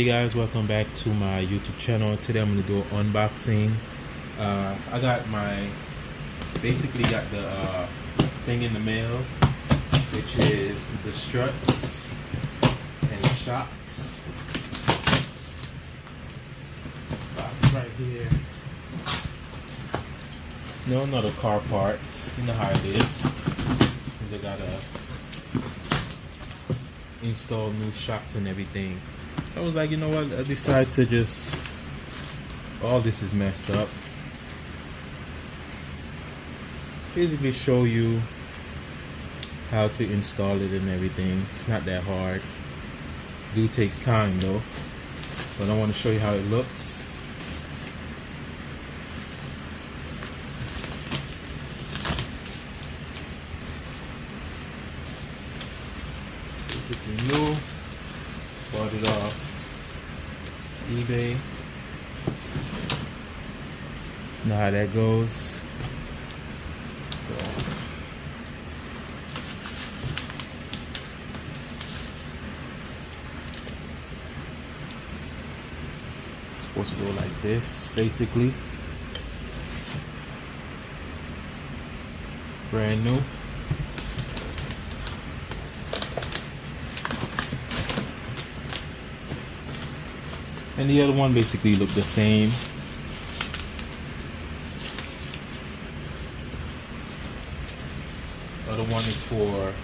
Hey guys, welcome back to my YouTube channel. Today I'm going to do an unboxing. I got basically got the thing in the mail, which is the struts and the shocks. Box right here. No, not a car part. You know how it is. Since I gotta install new shocks and everything. I was like, you know what, I decided to just, all this is messed up. Basically show you how to install it and everything. It's not that hard. It takes time though. But I want to show you how it looks. Basically new. Bought it off eBay. Know how that goes. So it's supposed to go like this, basically. Brand new. And the other one basically looked the same. Other one is for,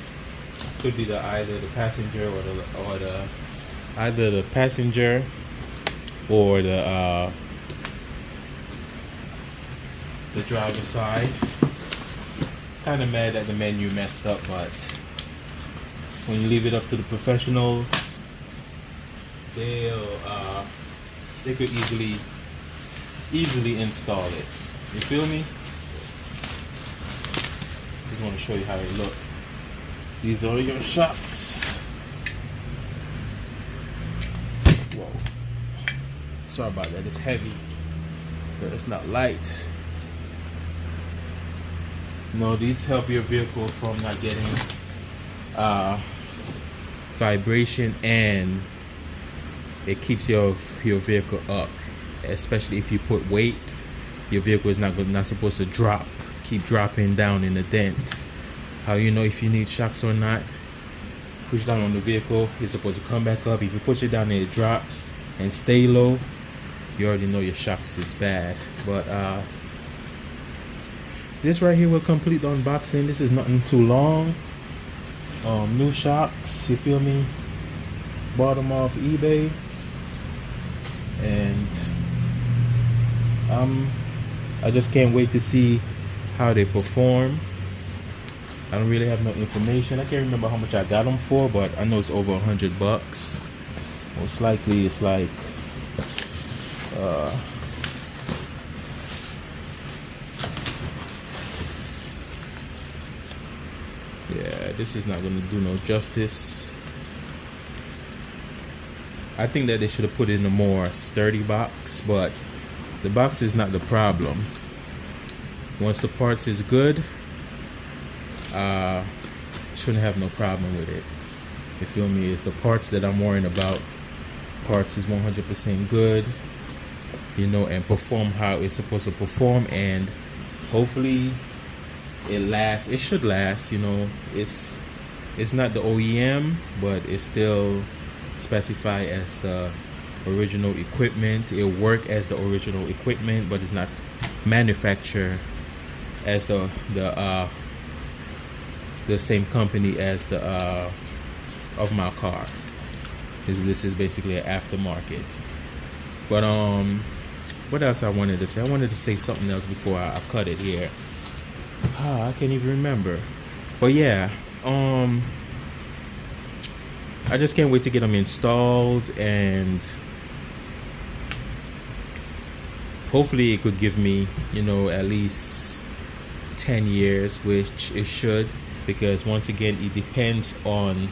could be either the passenger or the either the passenger or the driver's side. Kind of mad that the menu messed up, but when you leave it up to the professionals, they could easily install it. You feel me? Just want to show you how they look. These are your shocks. Whoa. Sorry about that. It's heavy, but it's not light. No, these help your vehicle from not getting vibration, and it keeps your vehicle up, especially if you put weight. Your vehicle is not supposed to keep dropping down in a dent. How you know if you need shocks or not? Push down on the vehicle, it's supposed to come back up. If you push it down and it drops and stay low, you already know your shocks is bad. But this right here will complete the unboxing. This is nothing too long. New shocks, you feel me? Bought them off eBay. And I just can't wait to see how they perform. I don't really have no information. I can't remember how much I got them for, but I know it's over $100. Most likely it's like yeah, this is not gonna do no justice. I think that they should have put it in a more sturdy box, but the box is not the problem. Once the parts is good, shouldn't have no problem with it. You feel me? It's the parts that I'm worrying about. Parts is 100% good, you know, and perform how it's supposed to perform, and hopefully it lasts. It should last, you know. It's not the OEM, but it's still specified as the original equipment. It'll work as the original equipment, but it's not manufactured as the same company as the of my car. This is basically an aftermarket. But what else I wanted to say? I wanted to say something else before I cut it here. I can't even remember. But yeah, I just can't wait to get them installed, and hopefully it could give me, you know, at least 10 years, which it should, because once again, it depends on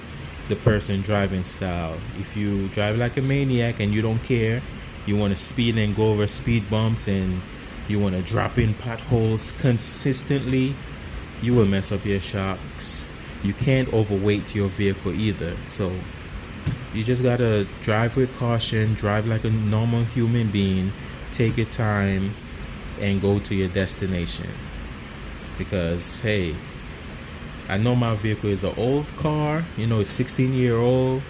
the person driving style. If you drive like a maniac and you don't care, you want to speed and go over speed bumps, and you want to drop in potholes consistently, you will mess up your shocks. You can't overweight your vehicle either. So You just gotta drive with caution, drive like a normal human being, take your time, and go to your destination. Because hey, I know my vehicle is an old car, you know, it's 16-year-old.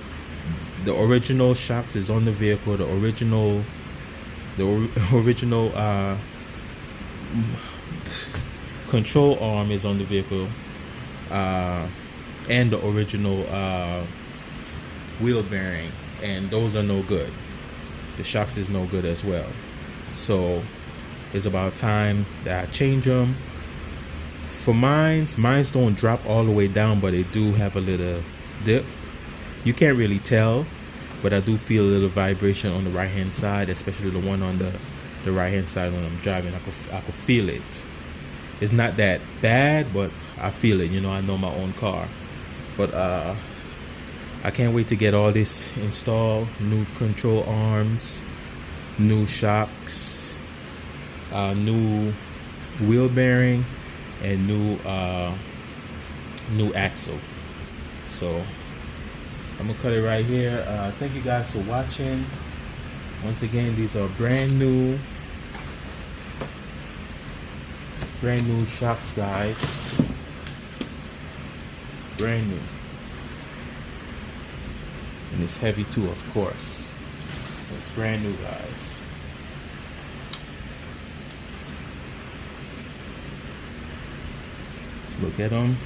The original shocks is on the vehicle, the original control arm is on the vehicle, and the original wheel bearing, and those are no good. The shocks is no good as well. So it's about time that I change them. For mine's don't drop all the way down, but they do have a little dip. You can't really tell, but I do feel a little vibration on the right hand side, especially the one on the right hand side when I'm driving. I could feel it. It's not that bad, but I feel it. You know, I know my own car. But I can't wait to get all this installed. New control arms, new shocks, new wheel bearing, and new axle. So I'm gonna cut it right here. Thank you guys for watching. Once again, these are brand new shocks, guys. Brand new. And it's heavy too, of course. It's brand new, guys. Look at them.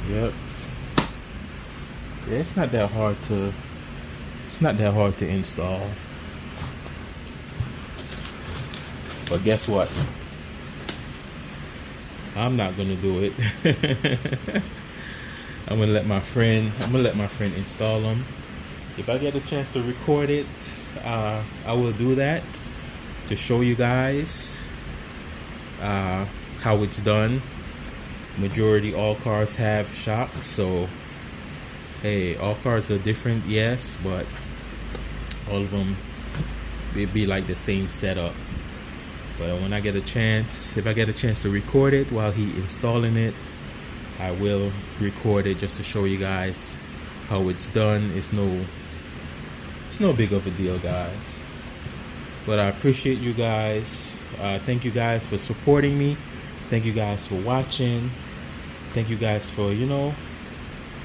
Yep. Yeah, it's not that hard to install. But guess what? I'm not gonna do it. I'm gonna let my friend install them. If I get a chance to record it, I will do that to show you guys how it's done. Majority all cars have shocks, so hey, all cars are different, yes, but all of them, it'd be like the same setup. But when I get a chance, if I get a chance to record it while he installing it, I will record it just to show you guys how it's done. It's no big of a deal, guys. But I appreciate you guys. Thank you guys for supporting me. Thank you guys for watching. Thank you guys for, you know,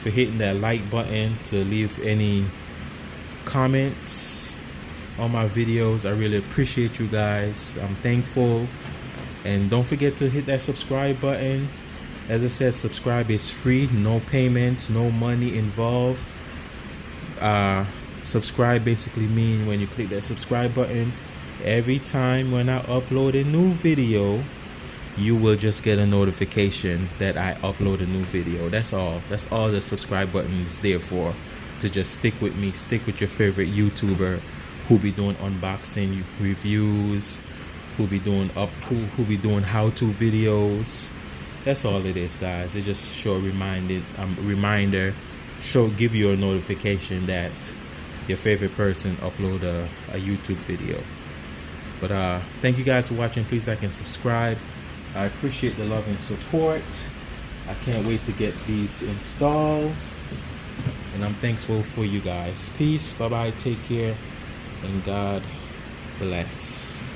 for hitting that like button, to leave any comments on my videos. I really appreciate you guys. I'm thankful. And don't forget to hit that subscribe button. As I said, subscribe is free, no payments, no money involved. Subscribe basically mean when you click that subscribe button, every time when I upload a new video, you will just get a notification that I upload a new video. That's all. That's all the subscribe button is there for. To just stick with me, stick with your favorite YouTuber who be doing unboxing reviews, who be doing how-to videos. That's all it is, guys. It just show a reminder, give you a notification that your favorite person upload a YouTube video. But thank you guys for watching. Please like and subscribe. I appreciate the love and support. I can't wait to get these installed, and I'm thankful for you guys. Peace, bye bye, take care, and God bless.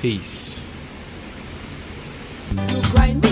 Peace. You grind me